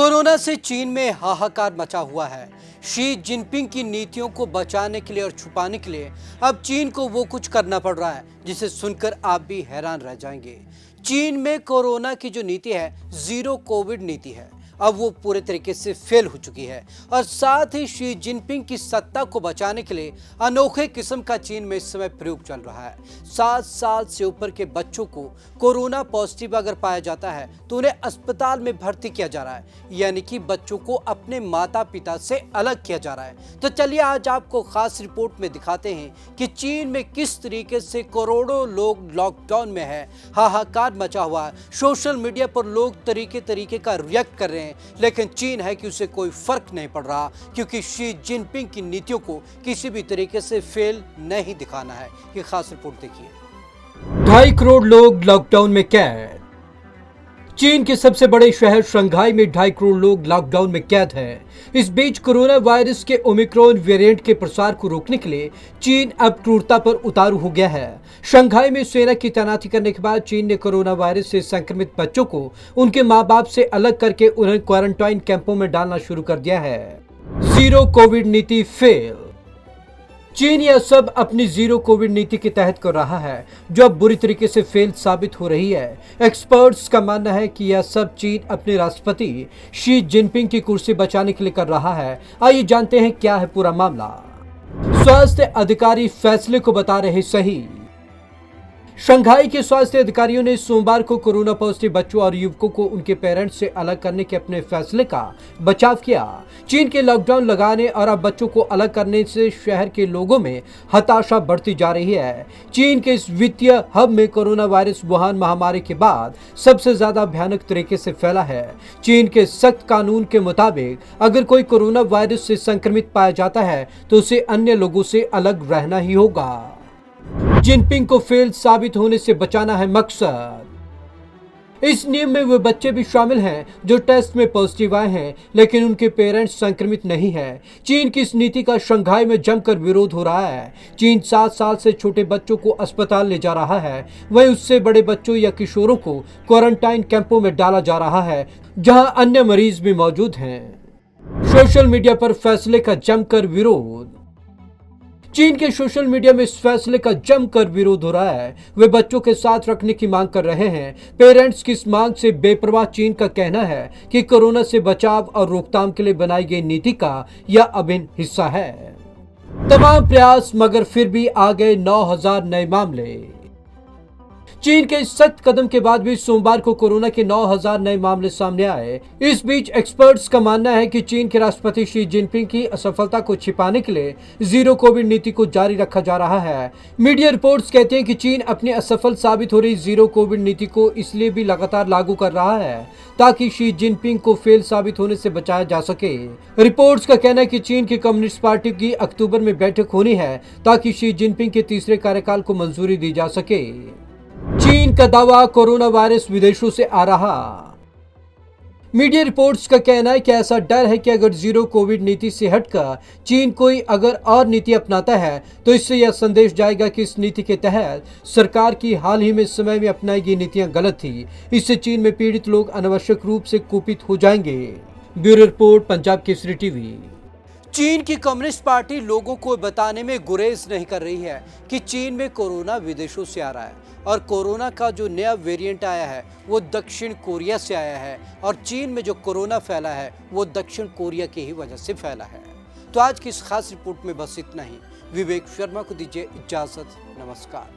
Corona से चीन में हाहाकार मचा हुआ है। शी जिनपिंग की नीतियों को बचाने के लिए और छुपाने के लिए अब चीन को वो कुछ करना पड़ रहा है जिसे सुनकर आप भी हैरान रह जाएंगे। चीन में कोरोना की जो नीति है, जीरो कोविड नीति है, अब वो पूरे तरीके से फेल हो चुकी है और साथ ही शी जिनपिंग की सत्ता को बचाने के लिए अनोखे किस्म का चीन में इस समय प्रयोग चल रहा है। 7 साल से ऊपर के बच्चों को कोरोना पॉजिटिव अगर पाया जाता है तो उन्हें अस्पताल में भर्ती किया जा रहा है, यानी कि बच्चों को अपने माता पिता से अलग किया जा रहा है। तो चलिए आज आपको खास रिपोर्ट में दिखाते हैं कि चीन में किस तरीके से करोड़ों लोग लॉकडाउन में है, हाहाकार मचा हुआ है। सोशल मीडिया पर लोग तरीके का रिएक्ट कर रहे हैं, लेकिन चीन है कि उसे कोई फर्क नहीं पड़ रहा, क्योंकि शी जिनपिंग की नीतियों को किसी भी तरीके से फेल नहीं दिखाना है। ये खास रिपोर्ट देखिए। 2.5 करोड़ लोग लॉकडाउन में कैद। चीन के सबसे बड़े शहर शंघाई में 2.5 करोड़ लोग लॉकडाउन में कैद हैं। इस बीच कोरोना वायरस के ओमिक्रॉन वेरिएंट के प्रसार को रोकने के लिए चीन अब क्रूरता पर उतारू हो गया है। शंघाई में सेना की तैनाती करने के बाद चीन ने कोरोना वायरस से संक्रमित बच्चों को उनके मां बाप से अलग करके उन्हें क्वारंटाइन कैंपों में डालना शुरू कर दिया है। जीरो कोविड नीति फेल। चीन यह सब अपनी जीरो कोविड नीति के तहत कर रहा है, जो अब बुरी तरीके से फेल साबित हो रही है। एक्सपर्ट्स का मानना है कि यह सब चीन अपने राष्ट्रपति शी जिनपिंग की कुर्सी बचाने के लिए कर रहा है। आइए जानते हैं क्या है पूरा मामला। स्वास्थ्य अधिकारी फैसले को बता रहे सही। शंघाई के स्वास्थ्य अधिकारियों ने सोमवार को कोरोना पॉजिटिव बच्चों और युवकों को उनके पेरेंट्स से अलग करने के अपने फैसले का बचाव किया। चीन के लॉकडाउन लगाने और अब बच्चों को अलग करने से शहर के लोगों में हताशा बढ़ती जा रही है। चीन के इस वित्तीय हब में कोरोना वायरस वुहान महामारी के बाद सबसे ज्यादा भयानक तरीके से फैला है। चीन के सख्त कानून के मुताबिक अगर कोई कोरोना वायरस से संक्रमित पाया जाता है तो उसे अन्य लोगों से अलग रहना ही होगा। जिनपिंग को फेल साबित होने से बचाना है मकसद। इस नियम में वे बच्चे भी शामिल हैं जो टेस्ट में पॉजिटिव आए हैं, लेकिन उनके पेरेंट्स संक्रमित नहीं हैं। चीन की इस नीति का शंघाई में जमकर विरोध हो रहा है। चीन 7 साल से छोटे बच्चों को अस्पताल ले जा रहा है, वहीं उससे बड़े बच्चों या किशोरों को क्वारंटाइन कैंपों में डाला जा रहा है, जहां अन्य मरीज भी मौजूद हैं। सोशल मीडिया पर फैसले का जमकर विरोध। चीन के सोशल मीडिया में इस फैसले का जमकर विरोध हो रहा है। वे बच्चों के साथ रखने की मांग कर रहे हैं। पेरेंट्स की इस मांग से बेपरवाह चीन का कहना है कि कोरोना से बचाव और रोकथाम के लिए बनाई गई नीति का यह अभिन्न हिस्सा है। तमाम प्रयास मगर फिर भी आ गए 9,000 नए मामले। चीन के इस सख्त कदम के बाद भी सोमवार को कोरोना के 9,000 नए मामले सामने आए। इस बीच एक्सपर्ट्स का मानना है कि चीन के राष्ट्रपति शी जिनपिंग की असफलता को छिपाने के लिए जीरो कोविड नीति को जारी रखा जा रहा है। मीडिया रिपोर्ट्स कहते हैं कि चीन अपनी असफल साबित हो रही जीरो कोविड नीति को इसलिए भी लगातार लागू कर रहा है ताकि शी जिनपिंग को फेल साबित होने से बचाया जा सके। रिपोर्ट्स का कहना है कि चीन की कम्युनिस्ट पार्टी की अक्टूबर में बैठक होनी है ताकि शी जिनपिंग के तीसरे कार्यकाल को मंजूरी दी जा सके। चीन का दावा कोरोना वायरस विदेशों से आ रहा। मीडिया रिपोर्ट्स का कहना है कि ऐसा डर है कि अगर जीरो कोविड नीति से हटकर चीन कोई अगर और नीति अपनाता है तो इससे यह संदेश जाएगा कि इस नीति के तहत सरकार की हाल ही में समय में अपनाई गई नीतियां गलत थी। इससे चीन में पीड़ित लोग अनावश्यक रूप से कुपित हो जाएंगे। Bureau report, Punjab Kesari TV. चीन की कम्युनिस्ट पार्टी लोगों को बताने में गुरेज नहीं कर रही है कि चीन में कोरोना विदेशों से आ रहा है और कोरोना का जो नया वेरिएंट आया है वो दक्षिण कोरिया से आया है और चीन में जो कोरोना फैला है वो दक्षिण कोरिया की ही वजह से फैला है। तो आज की इस खास रिपोर्ट में बस इतना ही। विवेक शर्मा को दीजिए इजाजत। नमस्कार।